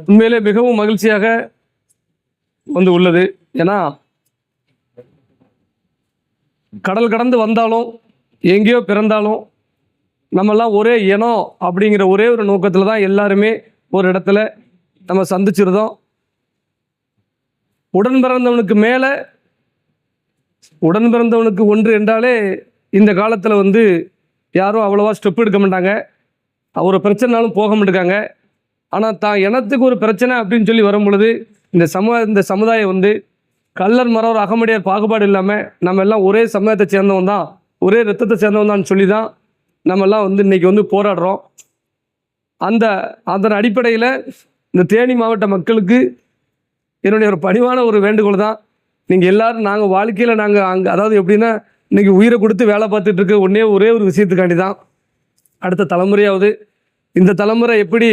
உண்மையிலே மிகவும் மகிழ்ச்சியாக உள்ளது. ஏன்னா கடல் கடந்து வந்தாலும் எங்கேயோ பிறந்தாலும் நம்மெல்லாம் ஒரே இனம் அப்படிங்கிற ஒரே ஒரு நோக்கத்தில் தான் எல்லாருமே ஒரு இடத்துல நம்ம சந்திச்சிருந்தோம். உடன் பிறந்தவனுக்கு ஒன்று என்றாலே இந்த காலத்தில் யாரும் அவ்வளோவா ஸ்டெப் எடுக்க மாட்டாங்க. ஒரு பிரச்சனைனாலும் போக மாட்டாங்க. ஆனால் தான் இனத்துக்கு ஒரு பிரச்சனை அப்படின்னு சொல்லி வரும் பொழுது இந்த சமுதாயம் கள்ளர் மறவர் அகமுடையார் பாகுபாடு இல்லாமல் நம்ம எல்லாம் ஒரே சமயத்தை சேர்ந்தவன் தான், ஒரே ரத்தத்தை சேர்ந்தவன் தான் சொல்லி தான் நம்மெல்லாம் இன்றைக்கி போராடுறோம். அதன் அடிப்படையில் இந்த தேனி மாவட்ட மக்களுக்கு என்னுடைய ஒரு பணிவான ஒரு வேண்டுகோள் தான். நீங்கள் எல்லோரும் நாங்கள் வாழ்க்கையில் அதாவது எப்படின்னா இன்றைக்கி உயிரை கொடுத்து வேலை பார்த்துட்டு இருக்க ஒரே ஒரு விஷயத்துக்காண்டி தான் அடுத்த தலைமுறையாவது இந்த தலைமுறை எப்படி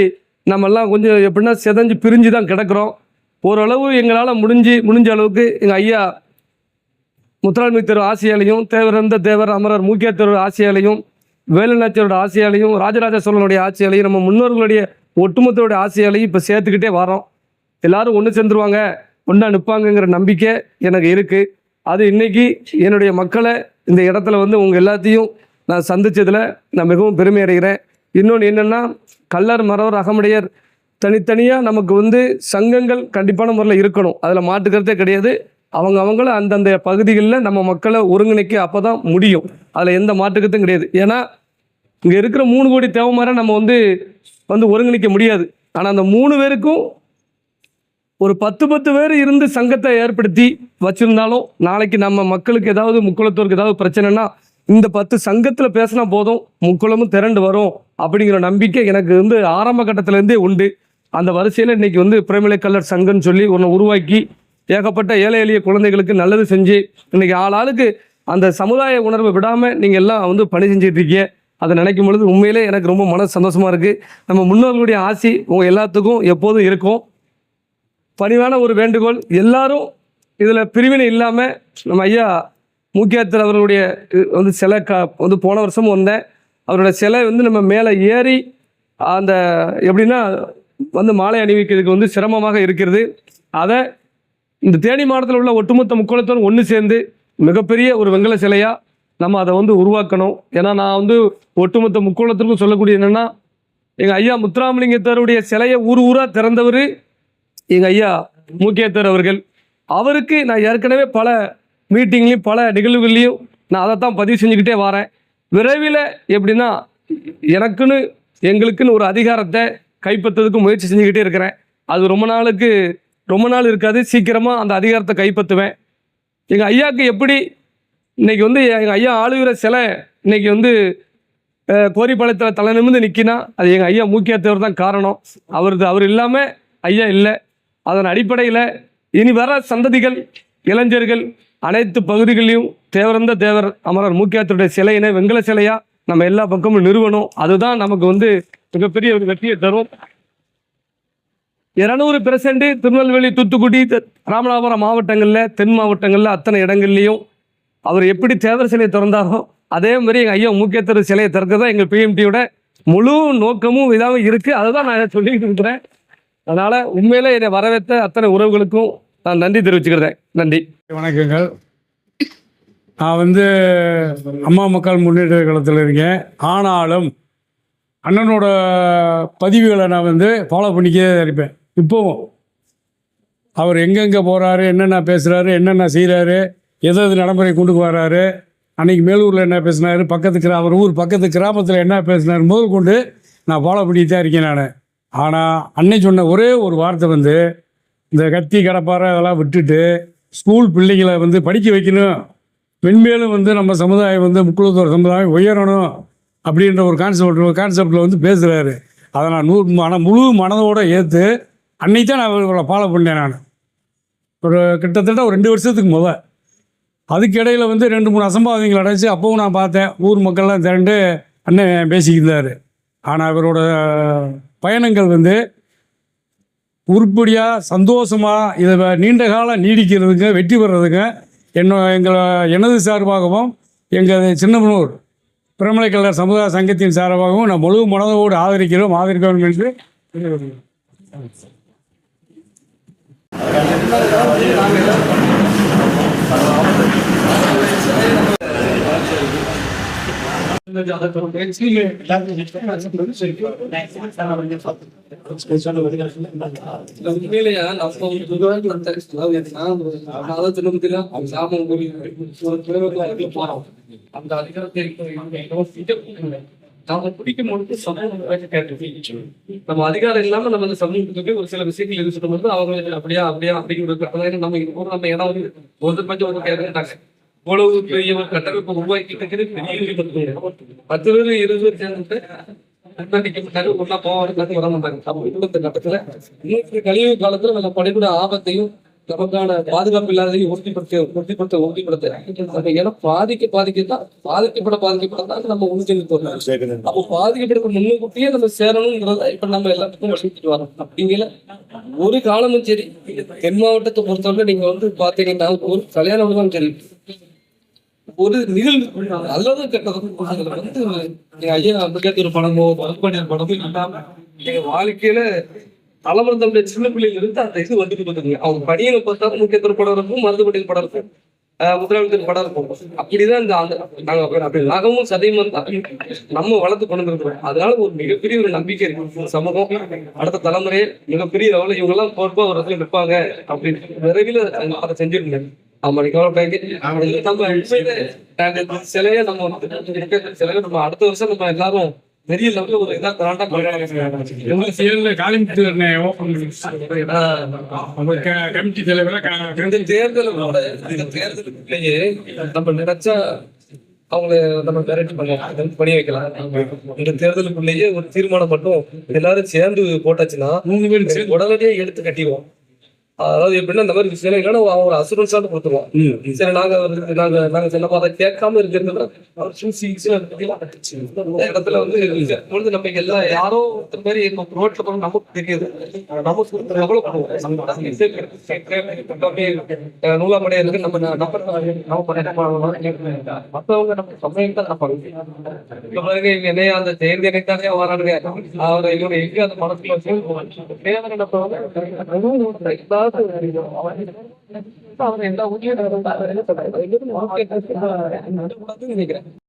நம்மெல்லாம் கொஞ்சம் எப்படின்னா செதஞ்சு பிரிஞ்சு தான் கிடக்கிறோம். ஓரளவு எங்களால் முடிஞ்ச அளவுக்கு எங்கள் ஐயா முத்துராமலிங்க தேவர் ஆசையாலையும் தேவர் அமரர் மூக்கியா தேவர் ஆசையாலையும் வேலுநாச்சியரோட ஆசையாலையும் ராஜராஜ சோழனுடைய ஆட்சியாலையும் நம்ம முன்னோர்களுடைய ஒட்டுமொத்தோடைய ஆசையாலையும் இப்போ சேர்த்துக்கிட்டே வரோம். எல்லோரும் ஒன்று சேர்ந்துருவாங்க, ஒன்றா நிற்பாங்கங்கிற நம்பிக்கை எனக்கு இருக்குது. அது இன்றைக்கி என்னுடைய மக்களை இந்த இடத்துல உங்கள் எல்லாத்தையும் நான் சந்தித்ததில் நான் மிகவும் பெருமை அடைகிறேன். இன்னொன்று என்னென்னா, கள்ளர் மறவர் அகமுடையர் தனித்தனியாக நமக்கு சங்கங்கள் கண்டிப்பான முறையில் இருக்கணும், அதில் மாற்றுக்கிறதே கிடையாது. அவங்களும் அந்தந்த பகுதிகளில் நம்ம மக்களை ஒருங்கிணைக்க அப்போ தான் முடியும், அதில் எந்த மாற்றுக்கிறதும் கிடையாது. ஏன்னா இங்கே இருக்கிற 3 கோடி தேவமாரை நம்ம ஒருங்கிணைக்க முடியாது. ஆனால் அந்த 3 பேருக்கும் ஒரு 10 பேர் இருந்து சங்கத்தை ஏற்படுத்தி வச்சுருந்தாலும் நாளைக்கு நம்ம மக்களுக்கு ஏதாவது முக்குளத்தோருக்கு ஏதாவது பிரச்சனைனா இந்த 10 சங்கத்தில் பேசினா போதும், முக்குளமும் திரண்டு வரும் அப்படிங்கிற நம்பிக்கை எனக்கு ஆரம்ப கட்டத்திலேருந்தே உண்டு. அந்த வரிசையில் இன்றைக்கி பிரேமலை கல்லர் சங்கம்னு சொல்லி ஒன்று உருவாக்கி ஏகப்பட்ட ஏழை எளிய குழந்தைகளுக்கு நல்லது செஞ்சு இன்றைக்கி ஆளாளுக்கு அந்த சமுதாய உணர்வை விடாமல் நீங்கள் எல்லாம் பணி செஞ்சுட்டு இருக்கீங்க. அதை நினைக்கும் பொழுது உண்மையிலே எனக்கு ரொம்ப மன சந்தோஷமாக இருக்குது. நம்ம முன்னோர்களுடைய ஆசி உங்கள் எல்லாத்துக்கும் எப்போதும் இருக்கும். பணிவான ஒரு வேண்டுகோள், எல்லாரும் பிரிவினை இல்லாமல் நம்ம ஐயா மூக்கியாத்தர் அவர்களுடைய சிலை போன வருஷமும் வந்தேன். அவரோட சிலை நம்ம மேலே ஏறி அந்த எப்படின்னா மாலை அணிவிக்கிறதுக்கு சிரமமாக இருக்கிறது. அதை இந்த தேனி மாவட்டத்தில் உள்ள ஒட்டுமொத்த முக்கோணத்தோடு ஒன்று சேர்ந்து மிகப்பெரிய ஒரு வெங்கல சிலையாக நம்ம அதை உருவாக்கணும். ஏன்னா நான் ஒட்டுமொத்த முக்கோணத்திற்கும் சொல்லக்கூடிய என்னென்னா, எங்கள் ஐயா முத்துராமலிங்கத்தருடைய சிலையை ஊராக திறந்தவர் எங்கள் ஐயா மூக்கியாத்தர் அவர்கள். அவருக்கு நான் ஏற்கனவே பல மீட்டிங்லேயும் பல நிகழ்வுகள்லையும் நான் அதை தான் பதிவு செஞ்சுக்கிட்டே வரேன். விரைவில் எப்படின்னா எங்களுக்குன்னு ஒரு அதிகாரத்தை கைப்பற்றுறதுக்கு முயற்சி செஞ்சுக்கிட்டே இருக்கிறேன். அது ரொம்ப நாள் இருக்காது, சீக்கிரமாக அந்த அதிகாரத்தை கைப்பற்றுவேன். எங்கள் ஐயாவுக்கு எப்படி இன்றைக்கி எங்கள் ஐயா ஆளுகிற சிலை இன்றைக்கி கோரிப்பாளையத்தில் தலை நிமிர்ந்து நிற்கினா அது எங்கள் ஐயா மூக்கியாத்தவர் தான் காரணம். அவர் இல்லாமல் ஐயா இல்லை. அதன் அடிப்படையில் இனி வர சந்ததிகள் இளைஞர்கள் அனைத்து பகுதிகளிலும் தேவர் அமரர் மூக்கியாத்தருடைய சிலையினை வெங்கல சிலையாக நம்ம எல்லா பக்கமும் நிறுவனம். அதுதான் நமக்கு மிகப்பெரிய ஒரு வெற்றியை தரும். 200% திருநெல்வேலி, தூத்துக்குடி, ராமநாதபுரம் மாவட்டங்களில், தென் மாவட்டங்களில் அத்தனை இடங்கள்லையும் அவர் எப்படி தேவர் சிலையை திறந்தாரோ அதே மாதிரி எங்கள் ஐயா மூக்கியாத்தர் சிலையை திறக்கிறதா எங்கள் பிஎம்டியோட முழு நோக்கமும் இதாக இருக்குது. அதுதான் நான் சொல்லிக்கிட்டு இருக்கிறேன். அதனால் உண்மையிலே என்னை வரவேற்ற அத்தனை உறவுகளுக்கும் நான் நன்றி தெரிவிச்சுக்கிறேன். நன்றி, வணக்கங்கள். நான் அம்மா மக்கள் முன்னேற்ற கழகத்தில் இருக்கேன். ஆனாலும் அண்ணனோட பதிவுகளை நான் ஃபாலோ பண்ணிக்கே இருப்பேன். இப்போவும் அவர் எங்கெங்கே போகிறாரு, என்னென்ன பேசுகிறாரு, என்னென்ன செய்கிறாரு, எது நடைமுறை கொண்டு வர்றாரு, அன்றைக்கி மேலூரில் என்ன பேசினார், அவர் ஊர் பக்கத்து கிராமத்தில் என்ன பேசினார் முதல் கொண்டு நான் ஃபாலோ பண்ணிட்டு தான் இருக்கேன் நான். ஆனால் அன்னை சொன்ன ஒரே ஒரு வார்த்தை இந்த கத்தி கடப்பாறை அதெல்லாம் விட்டுட்டு ஸ்கூல் பிள்ளைங்களை படிக்க வைக்கணும், மென்மேலும் நம்ம சமுதாயம் முக்குளத்தோர் சமுதாயம் உயரணும் அப்படின்ற ஒரு கான்செப்டில் பேசுகிறாரு. அதை நான் முழு மனதோடு ஏற்று அன்னைக்கு தான் நான் இவரை ஃபாலோ பண்ணேன். நான் கிட்டத்தட்ட ஒரு 2 வருஷத்துக்கு அதுக்கு இடையில் 2-3 அசம்பாவிதங்கள் அடைச்சி அப்போவும் நான் பார்த்தேன். ஊர் மக்கள்லாம் திரண்டு அண்ணன் பேசிக்கிட்டார். ஆனால் இவரோட பயணங்கள் உருப்படியாக சந்தோஷமாக இதை நீண்ட காலம் நீடிக்கிறதுக்கு வெற்றி பெறதுக்கு எனது சார்பாகவும் எங்கள் சின்னமனூர் பிரேமலை கல்லர் சமுதாய சங்கத்தின் சார்பாகவும் நான் முழு மனதோடு ஆதரிக்கிறோம் என்று உண்மையிலேயே நம்ம ஒரு விவகாரத்தை அதாவது திரும்பத்தில சாமம் ஒரு கிலோமீட்டர் போறோம். அந்த அதிகாரத்தை நாம பிடிக்கும் பொழுது நம்ம அதிகாரம் இல்லாம நம்ம வந்து சமூகத்துக்கு ஒரு சில விஷயங்கள் இது சொல்லும் போது அவங்க அப்படியா அப்படியா அப்படிங்கிறது நம்ம இது போற நம்ம இடம் வந்து ஒரு பஞ்சம் ஒரு கேட்டாங்க. இவ்வளவு பெரிய ஒரு கட்டமைப்பு உருவாக்கிட்டு பெரிய 10 பேர் 20 பேர் சேர்ந்துட்டு ஒன்னா போவாங்க வர மாட்டாங்க. அப்ப இந்த கட்டத்துல இன்னொரு கழிவு காலத்துல நம்ம படைக்கூட ஆபத்தையும் நமக்கான பாதுகாப்பு இல்லாதையும் உறுதிப்படுத்த நம்ம இடம் பாதிக்கத்தான் பாதிக்கப்படத்தான் நம்ம உறுதிப்படுத்தோம். அப்போ பாதிக்கப்பட முன்னுக்கூட்டியே நம்ம சேரணுங்கிறத இப்ப நம்ம எல்லாத்துக்கும் வலியுறுத்திட்டு வரோம். அப்படிங்கிற ஒரு காலமும் சரி தென் மாவட்டத்தை பொறுத்தவரை நீங்க வந்து பாத்தீங்கன்னா ஒரு கல்யாணம் தான் சரி ஒரு நிகழ்வு நல்லது கெட்டதும் அதுல வந்து ஐயா அம்பேத்கர் ஒரு படமோ பரப்பாடியார் படமோ இல்லாம எங்க வாழ்க்கையில தலைமுறை தம்முடைய சின்ன பிள்ளைகள் இருந்து அந்த இது வந்துட்டு போதுங்க. அவங்க பணியை பார்த்தாலும் முக்கியத்துவ படம் இருக்கும், மருதுபடியில் படம் இருக்கும், முதலாளித்தர் படம் இருக்கும். அப்படிதான் இந்த நாங்க அப்படி நகமும் சதையும் வந்து நம்ம வளர்த்து கொண்டு வந்துருக்கோம். அதனால ஒரு மிகப்பெரிய ஒரு நம்பிக்கை இருக்கு. சமூகம் அடுத்த தலைமுறையே மிகப்பெரிய அளவில் இவங்க எல்லாம் பொறுப்பா ஒரு இடத்துல நிற்பாங்க அப்படின்னு விரைவில் அதை செஞ்சிருங்க. நம்ம சிலையை நம்ம சிலையை நம்ம அடுத்த வருஷம் நம்ம எல்லாரும் பெரிய லெவலில் ஒரு இதா கிராண்டா கமிட்டி தலைவர இந்த தேர்தலுக்குள்ளேயே நம்ம நினைச்சா அவங்கள நம்ம டைரக்ட் பண்ணி வைக்கலாம். இந்த தேர்தலுக்குள்ளேயே ஒரு தீர்மானம் மட்டும் எல்லாரும் சேர்ந்து போட்டாச்சுன்னா 3 பேர் உடனடியே எடுத்து கட்டிடுவோம். அதாவது எப்படின்னா இந்த மாதிரி விஷயம் இல்லைன்னா அவங்க அசூரன்ஸாக கொடுத்துருவோம். சரி நாங்க சின்னப்பா அதை கேட்காம இருக்கிறது இடத்துல வந்து நம்ம எல்லாம் யாரோ ஒருத்தர் மாதிரி ரோட்ல போன நமக்கு தெரியுது. நமக்கு எவ்வளவு நூலாமடையா இருக்கு நம்ம மற்றவங்க நம்ம சமயம் தான் நினைப்பாங்க. என்னையா அந்த ஜெயந்தி நினைத்தாலே வரானுங்க அவரை இவங்க எங்க அந்த மனசுல வச்சு அவர் எல்லா ஊர்லயும் நினைக்கிறேன்.